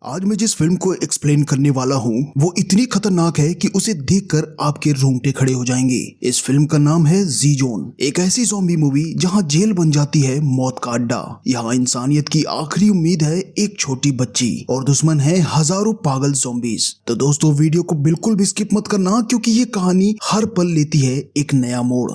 आज मैं जिस फिल्म को एक्सप्लेन करने वाला हूँ वो इतनी खतरनाक है कि उसे देखकर आपके रोंगटे खड़े हो जाएंगे। इस फिल्म का नाम है जी जोन, एक ऐसी ज़ॉम्बी मूवी जहाँ जेल बन जाती है मौत का अड्डा। यहाँ इंसानियत की आखिरी उम्मीद है एक छोटी बच्ची और दुश्मन है हजारों पागल ज़ॉम्बीज। तो दोस्तों वीडियो को बिल्कुल भी स्किप मत करना क्योंकि ये कहानी हर पल लेती है एक नया मोड़।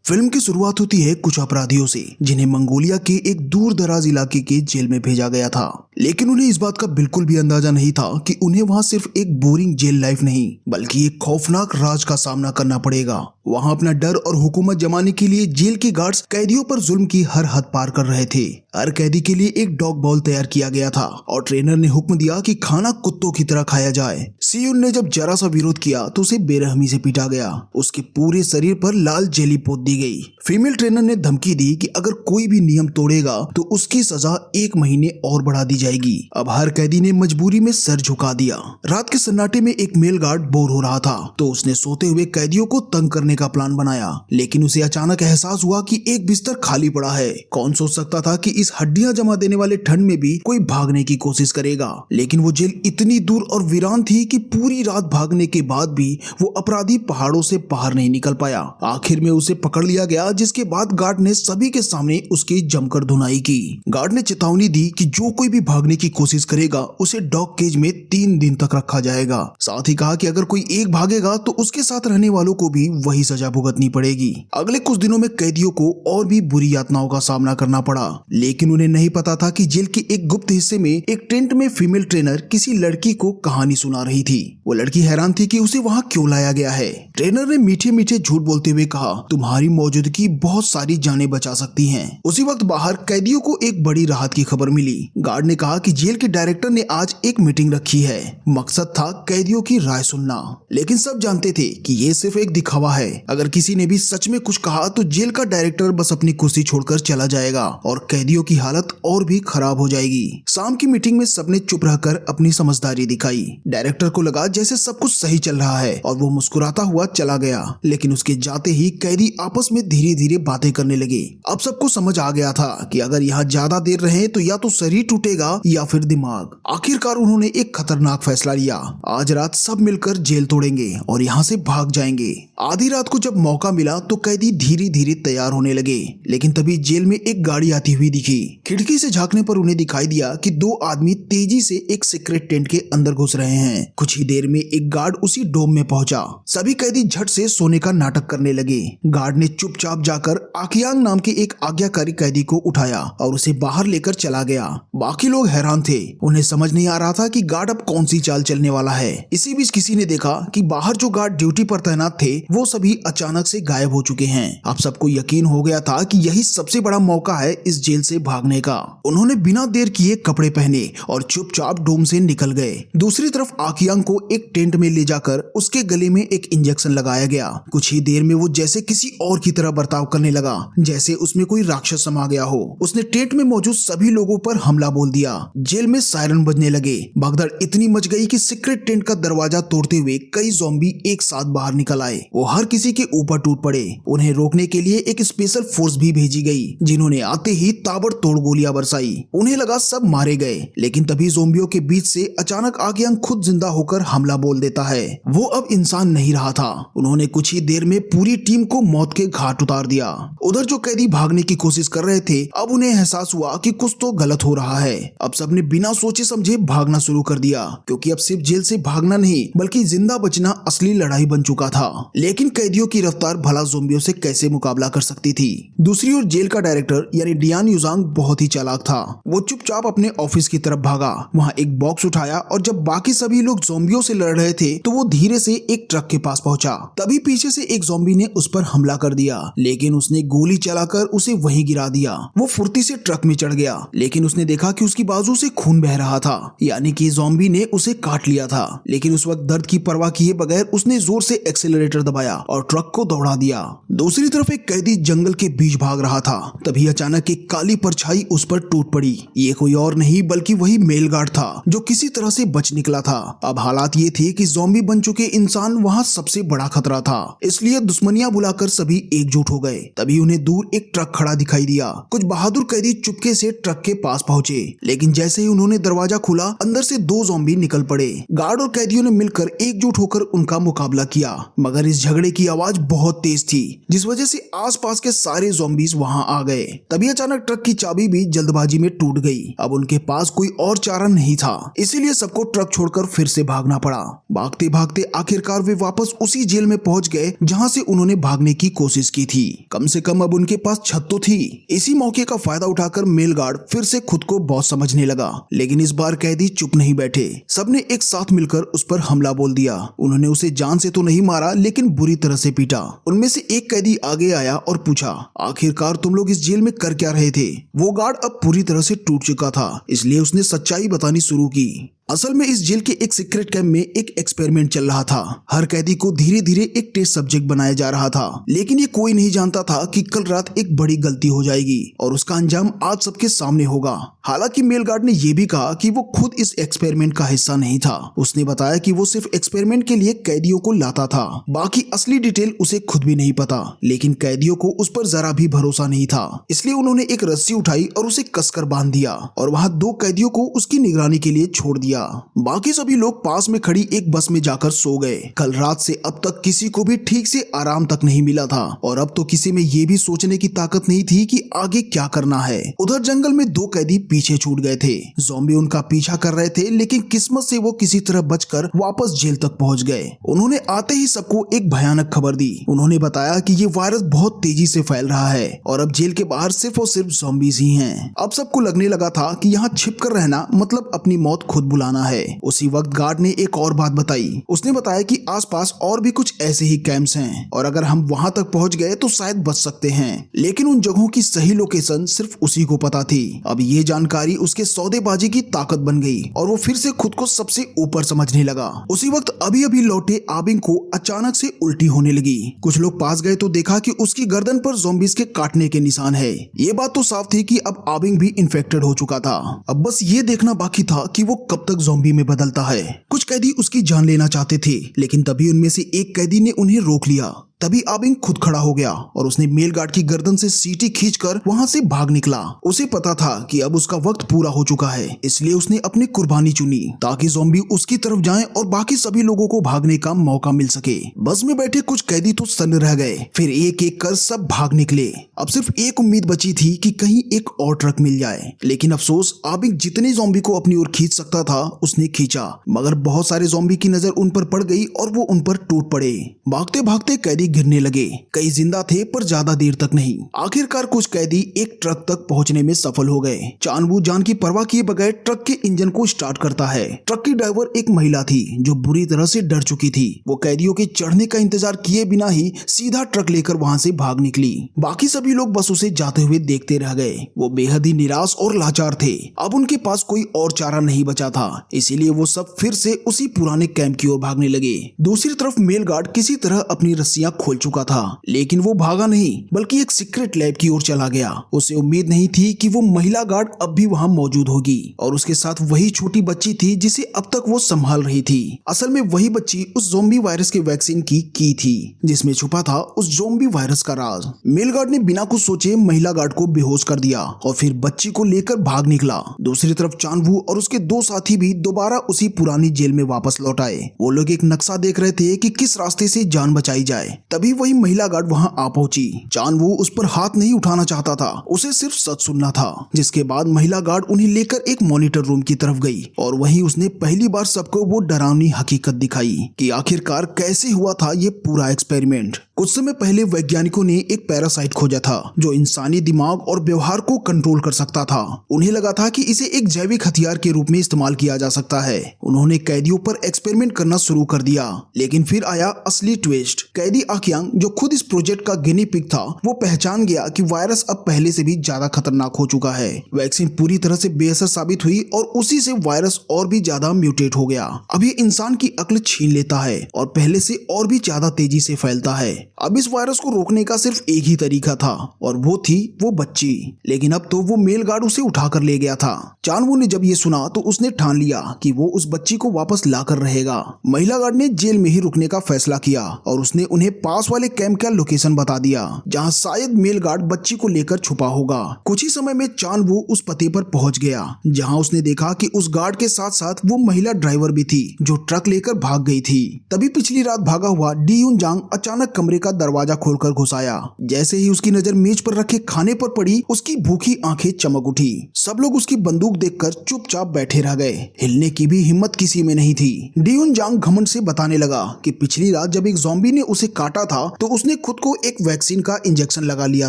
फिल्म की शुरुआत होती है कुछ अपराधियों से जिन्हें मंगोलिया के एक दूर दराज इलाके के जेल में भेजा गया था, लेकिन उन्हें इस बात का बिल्कुल भी अंदाजा नहीं था कि उन्हें वहां सिर्फ एक बोरिंग जेल लाइफ नहीं बल्कि एक खौफनाक राज का सामना करना पड़ेगा। वहां अपना डर और हुकूमत जमाने के लिए जेल के गार्ड्स कैदियों पर जुल्म की हर हद पार कर रहे थे। हर कैदी के लिए एक डॉग बाउल तैयार किया गया था और ट्रेनर ने हुक्म दिया कि खाना कुत्तों की तरह खाया जाए। सियुन ने जब जरा सा विरोध किया तो उसे बेरहमी से पीटा गया। उसके पूरे शरीर पर लाल जेली पोत दी गई। फीमेल ट्रेनर ने धमकी दी कि अगर कोई भी नियम तोड़ेगा तो उसकी सजा 1 महीने और बढ़ा दी जाएगी। अब हर कैदी ने मजबूरी में सर झुका दिया। रात के सन्नाटे में एक मेल गार्ड बोर हो रहा था तो उसने सोते हुए कैदियों को तंग करने का प्लान बनाया, लेकिन उसे अचानक एहसास हुआ कि एक बिस्तर खाली पड़ा है। कौन सोच सकता था कि इस हड्डियां जमा देने वाले ठंड में भी कोई भागने की कोशिश करेगा। लेकिन वो जेल इतनी दूर और वीरान थी कि पूरी रात भागने के बाद भी वो अपराधी पहाड़ों से बाहर नहीं निकल पाया। आखिर में उसे पकड़ लिया गया, जिसके बाद गार्ड ने सभी के सामने उसकी जमकर धुनाई की। गार्ड ने चेतावनी दी कि जो कोई भी भागने की कोशिश करेगा उसे डॉग केज में 3 दिन तक रखा जाएगा। साथ ही कहा कि अगर कोई एक भागेगा तो उसके साथ रहने वालों को भी वही सजा भुगतनी पड़ेगी। अगले कुछ दिनों में कैदियों को और भी बुरी यातनाओं का सामना करना पड़ा, लेकिन उन्हें नहीं पता था कि जेल के एक गुप्त हिस्से में एक टेंट में फीमेल ट्रेनर किसी लड़की को कहानी सुना रही थी। वो लड़की हैरान थी कि उसे वहाँ क्यों लाया गया है। ट्रेनर ने मीठे मीठे झूठ बोलते हुए कहा, तुम्हारी मौजूदगी बहुत सारी जानें बचा सकती हैं। उसी वक्त बाहर कैदियों को एक बड़ी राहत की खबर मिली। गार्ड ने कहा कि जेल के डायरेक्टर ने आज एक मीटिंग रखी है। मकसद था कैदियों की राय सुनना, लेकिन सब जानते थे कि ये सिर्फ एक दिखावा है। अगर किसी ने भी सच में कुछ कहा तो जेल का डायरेक्टर बस अपनी कुर्सी छोड़कर चला जाएगा और कैदियों की हालत और भी खराब हो जाएगी। शाम की मीटिंग में सबने चुप रहकर अपनी समझदारी दिखाई। डायरेक्टर को लगा जैसे सब कुछ सही चल रहा है और वो मुस्कुराता हुआ चला गया, लेकिन उसके जाते ही कैदी आपस में धीरे धीरे बातें करने लगे। अब सबको समझ आ गया था कि अगर यहाँ ज्यादा देर रहे तो या तो शरीर टूटेगा या फिर दिमाग। आखिरकार उन्होंने एक खतरनाक फैसला लिया। आज रात सब मिलकर जेल तोड़ेंगे और यहाँ से भाग जाएंगे। आधी रात को जब मौका मिला तो कैदी धीरे धीरे तैयार होने लगे, लेकिन तभी जेल में एक गाड़ी आती हुई दिखी। खिड़की से झांकने पर उन्हें दिखाई दिया कि 2 आदमी तेजी से एक सीक्रेट टेंट के अंदर घुस रहे हैं। कुछ ही देर में एक गार्ड उसी डोम में पहुंचा। सभी कैदी झट से सोने का नाटक करने लगे। गार्ड ने चुपचाप जाकर आकियांग नाम के एक आज्ञाकारी कैदी को उठाया और उसे बाहर लेकर चला गया। बाकी लोग हैरान थे, उन्हें समझ नहीं आ रहा था कि गार्ड अब कौन सी चाल चलने वाला है। इसी बीच किसी ने देखा कि बाहर जो गार्ड ड्यूटी पर तैनात थे वो सभी अचानक से गायब हो चुके हैं। अब सबको यकीन हो गया था कि यही सबसे बड़ा मौका है इस जेल से भागने का। उन्होंने बिना देर किए कपड़े पहने और चुपचाप डोम से निकल गए। दूसरी तरफ आकियांग को एक टेंट में ले जाकर उसके गले में एक इंजेक्शन लगाया गया। कुछ ही देर में वो जैसे किसी और की तरह बर्ताव करने लगा, जैसे उसमें कोई राक्षस समा गया हो। उसने टेंट में मौजूद सभी लोगों पर हमला बोल दिया। जेल में सायरन बजने लगे। भगदड़ इतनी मच गई कि सीक्रेट टेंट का दरवाजा तोड़ते हुए कई ज़ॉम्बी एक साथ बाहर निकल आए। वो हर किसी के ऊपर टूट पड़े। उन्हें रोकने के लिए एक स्पेशल फोर्स भी भेजी गई, जिन्होंने आते ही ताबड़तोड़ गोलियां बरसाई। उन्हें लगा सब मारे गए, लेकिन तभी ज़ॉम्बियों के बीच से अचानक आकियांग खुद जिंदा होकर हमला बोल देता है। वो अब इंसान नहीं रहा था। उन्होंने कुछ ही देर में पूरी टीम को मौत के घाट उतार दिया। उधर जो कैदी भागने की कोशिश कर रहे थे, अब उन्हें एहसास हुआ कि कुछ तो गलत हो रहा है। अब सबने बिना सोचे समझे भागना शुरू कर दिया, क्योंकि अब सिर्फ जेल से भागना नहीं बल्कि जिंदा बचना असली लड़ाई बन चुका था। लेकिन कैदियों की रफ्तार भला ज़ॉम्बियों से कैसे मुकाबला कर सकती थी। दूसरी ओर जेल का डायरेक्टर यानी डियान युजांग बहुत ही चालाक था। वो चुपचाप अपने ऑफिस की तरफ भागा, वहाँ एक बॉक्स उठाया और जब बाकी सभी लोग ज़ॉम्बियों से लड़ रहे थे तो वो धीरे से एक ट्रक के पास पहुंचा। तभी पीछे से एक ज़ॉम्बी ने उस पर हमला कर दिया, लेकिन उसने गोली चलाकर उसे वहीं गिरा दिया। वो फुर्ती से ट्रक में चढ़ गया, लेकिन उसने देखा कि उसकी बाजू से खून बह रहा था, यानी कि ज़ॉम्बी ने उसे काट लिया था। लेकिन उस वक्त दर्द की परवाह किए बगैर उसने जोर से एक्सेलरेटर दबाया और ट्रक को दौड़ा दिया। दूसरी तरफ एक कैदी जंगल के बीच भाग रहा था। तभी अचानक एक काली परछाई उस पर टूट पड़ी। ये कोई और नहीं बल्कि वही मेल गार्ड था जो किसी तरह से बच निकला था। अब हालात ये थे कि ज़ॉम्बी बन चुके इंसान वहाँ सबसे बड़ा खतरा था, इसलिए दुश्मनियां बुलाकर सभी एकजुट हो गए। तभी उन्हें दूर एक ट्रक खड़ा दिखाई दिया। कुछ बहादुर कैदी चुपके से ट्रक के पास पहुंचे, लेकिन जैसे ही उन्होंने दरवाजा खोला, अंदर से 2 ज़ॉम्बी निकल पड़े। गार्ड और कैदियों ने मिलकर एकजुट होकर उनका मुकाबला किया, मगर इस झगड़े की आवाज बहुत तेज थी, जिस वजह से आसपास के सारे ज़ॉम्बीज वहां आ गए। तभी अचानक ट्रक की चाबी भी जल्दबाजी में टूट गई। अब उनके पास कोई और चारा नहीं था, इसीलिए सबको ट्रक छोड़कर फिर से भागना पड़ा। भागते भागते आखिरकार वे वापस उसी जेल में पहुंच गए जहां से उन्होंने भागने की कोशिश की थी। कम से कम अब उनके पास छत तो थी। इसी मौके का फायदा उठाकर मेल गार्ड फिर से खुद को बॉस समझने लगा, लेकिन इस बार कैदी चुप नहीं बैठे। सबने एक साथ मिलकर उस पर हमला बोल दिया। उन्होंने उसे जान से तो नहीं मारा, लेकिन बुरी तरह से पीटा। उनमें से एक कैदी आगे आया और पूछा, आखिरकार तुम लोग इस जेल में कर क्या रहे थे? वो गार्ड अब पूरी तरह से टूट चुका था, इसलिए उसने सच्चाई बतानी शुरू की। असल में इस जेल के एक सीक्रेट कैंप में एक एक्सपेरिमेंट चल रहा था। हर कैदी को धीरे धीरे एक टेस्ट सब्जेक्ट बनाया जा रहा था, लेकिन ये कोई नहीं जानता था कि कल रात एक बड़ी गलती हो जाएगी और उसका अंजाम आज सबके सामने होगा। हालांकि मेल गार्ड ने यह भी कहा कि वो खुद इस एक्सपेरिमेंट का हिस्सा नहीं था। उसने बताया कि वो सिर्फ एक्सपेरिमेंट के लिए कैदियों को लाता था, बाकी असली डिटेल उसे खुद भी नहीं पता। लेकिन कैदियों को उस पर जरा भी भरोसा नहीं था, इसलिए उन्होंने एक रस्सी उठाई और उसे कसकर बांध दिया और वहाँ 2 कैदियों को उसकी निगरानी के लिए छोड़ दिया। बाकी सभी लोग पास में खड़ी एक बस में जाकर सो गए। कल रात से अब तक किसी को भी ठीक से आराम तक नहीं मिला था और अब तो किसी में ये भी सोचने की ताकत नहीं थी कि आगे क्या करना है। उधर जंगल में 2 कैदी पीछे छूट गए थे। ज़ॉम्बी उनका पीछा कर रहे थे, लेकिन किस्मत से वो किसी तरह बचकर वापस जेल तक पहुंच गए। उन्होंने आते ही सबको एक भयानक खबर दी। उन्होंने बताया कि ये वायरस बहुत तेजी से फैल रहा है और अब जेल के बाहर सिर्फ और सिर्फ ज़ॉम्बीज ही हैं। अब सबको लगने लगा था कि यहाँ छिपकर रहना मतलब अपनी मौत खुद बुलाना है। उसी वक्त गार्ड ने एक और बात बताई। उसने बताया कि आसपास और भी कुछ ऐसे ही कैंप्स हैं और अगर हम वहां तक पहुंच गए तो शायद बच सकते हैं, लेकिन उन जगहों की सही लोकेशन सिर्फ उसी को पता थी। अब ये जानकारी उसके सौदेबाजी की ताकत बन गई और वो फिर से खुद को सबसे ऊपर समझने लगा। उसी वक्त अभी अभी लौटे आबिंग को अचानक से उल्टी होने लगी। कुछ लोग पास गए तो देखा कि उसकी गर्दन पर ज़ॉम्बीज के काटने के निशान है। ये बात तो साफ थी कि अब आबिंग भी इन्फेक्टेड हो चुका था। अब बस ये देखना बाकी था कि वो कब तक ज़ॉम्बी में बदलता है। कुछ कैदी उसकी जान लेना चाहते थे, लेकिन तभी उनमें से एक कैदी ने उन्हें रोक लिया। तभी आबिंग खुद खड़ा हो गया और उसने मेल गार्ड की गर्दन से सीटी खींचकर वहां से भाग निकला। उसे पता था कि अब उसका वक्त पूरा हो चुका है, इसलिए उसने अपनी कुर्बानी चुनी ताकि ज़ॉम्बी उसकी तरफ जाएं और बाकी सभी लोगों को भागने का मौका मिल सके। बस में बैठे कुछ कैदी तो सन्न रह गए, फिर एक एक कर सब भाग निकले। अब सिर्फ एक उम्मीद बची थी कि कहीं एक और ट्रक मिल जाए, लेकिन अफसोस आबिंग जितने ज़ॉम्बी को अपनी ओर खींच सकता था उसने खींचा, मगर बहुत सारे ज़ॉम्बी की नजर उन पर पड़ गई और वो उन पर टूट पड़े। भागते भागते कैदी गिरने लगे। कई जिंदा थे पर ज्यादा देर तक नहीं। आखिरकार कुछ कैदी एक ट्रक तक पहुंचने में सफल हो गए। चानवू जान की परवाह किए बगैर ट्रक के इंजन को स्टार्ट करता है। ट्रक की ड्राइवर एक महिला थी जो बुरी तरह से डर चुकी थी। वो कैदियों के चढ़ने का इंतजार किए बिना ही सीधा ट्रक लेकर वहां से भाग निकली। बाकी सभी लोग बस उसे जाते हुए देखते रह गए। वो बेहद ही निराश और लाचार थे। अब उनके पास कोई और चारा नहीं बचा था, इसीलिए वो सब फिर से उसी पुराने कैंप की ओर भागने लगे। दूसरी तरफ मेल गार्ड किसी तरह अपनी रस्सियां खोल चुका था, लेकिन वो भागा नहीं बल्कि एक सीक्रेट लैब की ओर चला गया। उसे उम्मीद नहीं थी कि वो महिला गार्ड अब भी वहां मौजूद होगी और उसके साथ वही छोटी बच्ची थी जिसे अब तक वो संभाल रही थी। असल में वही बच्ची उस ज़ॉम्बी वायरस के वैक्सीन की थी, जिसमें छुपा था उस ज़ॉम्बी वायरस का राज। मेल गार्ड ने बिना कुछ सोचे महिला गार्ड को बेहोश कर दिया और फिर बच्ची को लेकर भाग निकला। दूसरी तरफ चानवू और उसके 2 साथी भी दोबारा उसी पुरानी जेल में वापस लौट आए। वो लोग एक नक्शा देख रहे थे कि किस रास्ते से जान बचाई जाए। तभी वही महिला गार्ड वहां आ पहुंची। चानवू उस पर हाथ नहीं उठाना चाहता था, उसे सिर्फ सच सुनना था। जिसके बाद महिला गार्ड उन्हें लेकर एक मॉनिटर रूम की तरफ गई और वहीं उसने पहली बार सबको वो डरावनी हकीकत दिखाई कि आखिरकार कैसे हुआ था ये पूरा एक्सपेरिमेंट। कुछ समय पहले वैज्ञानिकों ने एक पैरासाइट खोजा था जो इंसानी दिमाग और व्यवहार को कंट्रोल कर सकता था। उन्हें लगा था कि इसे एक जैविक हथियार के रूप में इस्तेमाल किया जा सकता है। उन्होंने कैदियों पर एक्सपेरिमेंट करना शुरू कर दिया, लेकिन फिर आया असली ट्विस्ट। कैदी आक्यांग जो खुद इस प्रोजेक्ट का गिनी पिग था, वो पहचान गया कि वायरस अब पहले से भी ज्यादा खतरनाक हो चुका है। वैक्सीन पूरी तरह से बेअसर साबित हुई और उसी से वायरस और भी ज्यादा म्यूटेट हो गया। अब ये इंसान की अक्ल छीन लेता है और पहले से और भी ज्यादा तेजी से फैलता है। अब इस वायरस को रोकने का सिर्फ एक ही तरीका था और वो थी वो बच्ची। लेकिन अब तो वो मेल गार्ड उसे उठाकर ले गया था। चानवू ने जब ये सुना तो उसने ठान लिया कि वो उस बच्ची को वापस लाकर रहेगा। महिला गार्ड ने जेल में ही रुकने का फैसला किया और उसने उन्हें पास वाले कैंप का लोकेशन बता दिया जहां शायद मेल गार्ड बच्ची को लेकर छुपा होगा। कुछ ही समय में चानवू उस पते पर पहुंच गया जहां उसने देखा कि उस गार्ड के साथ साथ वो महिला ड्राइवर भी थी जो ट्रक लेकर भाग गई थी। तभी पिछली रात भागा हुआ डी यून जांग अचानक कमरे का दरवाजा खोलकर घुस आया। जैसे ही उसकी नजर मेज पर रखे खाने पर पड़ी उसकी भूखी आंखें चमक उठी। सब लोग उसकी बंदूक देखकर चुपचाप बैठे रह गए। हिलने की भी हिम्मत किसी में नहीं थी। डी यून जांग घमंड से बताने लगा कि पिछली रात जब एक ज़ॉम्बी ने उसे काटा था तो उसने खुद को एक वैक्सीन का इंजेक्शन लगा लिया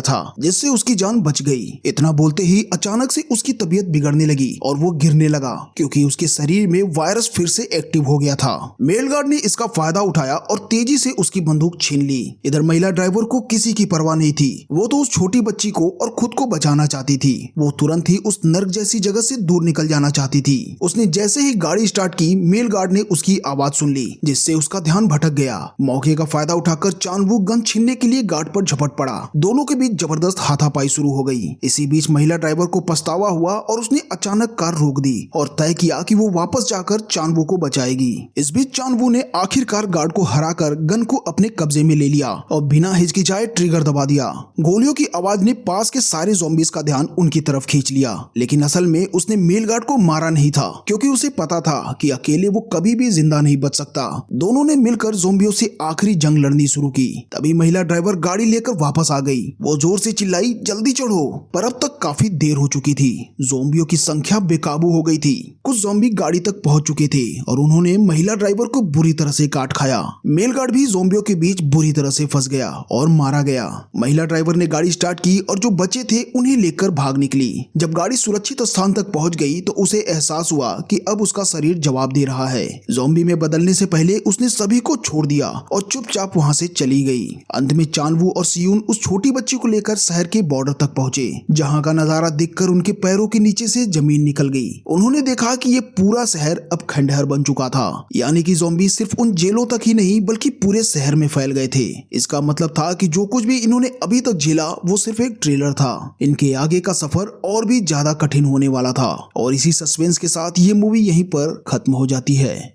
था जिससे उसकी जान बच गई। इतना बोलते ही अचानक से उसकी तबीयत बिगड़ने लगी और वो गिरने लगा क्योंकि उसके शरीर में वायरस फिर से एक्टिव हो गया था। मेल गार्ड ने इसका फायदा उठाया और तेजी से उसकी बंदूक छीन ली। इधर महिला ड्राइवर को किसी की परवाह नहीं थी। वो तो उस छोटी बच्ची को और खुद को बचाना चाहती थी। वो तुरंत ही उस नर्क जैसी जगह से दूर निकल जाना चाहती थी। उसने जैसे ही गाड़ी स्टार्ट की मेल गार्ड ने उसकी आवाज सुन ली जिससे उसका ध्यान भटक गया। मौके का फायदा उठाकर चानवू गन छीनने के लिए गार्ड पर झपट पड़ा। दोनों के बीच जबरदस्त हाथापाई शुरू हो गई। इसी बीच महिला ड्राइवर को पछतावा हुआ और उसने अचानक कार रोक दी और तय किया कि वो वापस जाकर चानवू को बचाएगी। इस बीच चानवू ने आखिरकार गार्ड को हराकर गन को अपने कब्जे में ले लिया और बिना हिचकिचाए ट्रिगर दबा दिया। गोलियों की आवाज ने पास के सारे ज़ॉम्बीज़ का ध्यान उनकी तरफ खींच लिया। लेकिन असल में उसने मेल गार्ड को मारा नहीं था क्योंकि उसे पता था कि अकेले वो कभी भी जिंदा नहीं बच सकता। दोनों ने मिलकर ज़ॉम्बियों से आखिरी जंग लड़नी शुरू की। तभी महिला ड्राइवर गाड़ी लेकर वापस आ गई। वो जोर से चिल्लाई, जल्दी चढ़ो। पर अब तक काफी देर हो चुकी थी। ज़ॉम्बियों की संख्या बेकाबू हो गई थी। कुछ ज़ॉम्बी गाड़ी तक पहुंच चुके थे और उन्होंने महिला ड्राइवर को बुरी तरह से काट खाया। मेल गार्ड भी ज़ॉम्बियों के बीच बुरी तरह से फंस गया और मारा गया। महिला ड्राइवर ने गाड़ी स्टार्ट की और जो बचे थे उन्हें लेकर भाग निकली। जब गाड़ी सुरक्षित स्थान तक पहुंच गई तो उसे एहसास हुआ कि अब उसका शरीर जवाब दे रहा है। ज़ॉम्बी में बदलने से पहले उसने सभी को छोड़ दिया और चुपचाप वहां से चली गई। अंत में चानवू और सियून उस छोटी बच्ची को लेकर शहर के बॉर्डर तक पहुंचे जहां का नजारा देखकर उनके पैरों के नीचे से जमीन निकल गई। उन्होंने देखा कि ये पूरा शहर अब खंडहर बन चुका था। यानी कि ज़ॉम्बी सिर्फ उन जेलों तक ही नहीं बल्कि पूरे शहर में फैल गए थे। इसका मतलब था कि जो कुछ भी इन्होंने अभी तक झेला वो सिर्फ एक ट्रेलर था। इनके आगे का सफर और भी ज्यादा कठिन होने वाला था। और इसी सस्पेंस के साथ ये मूवी यहीं पर खत्म हो जाती है।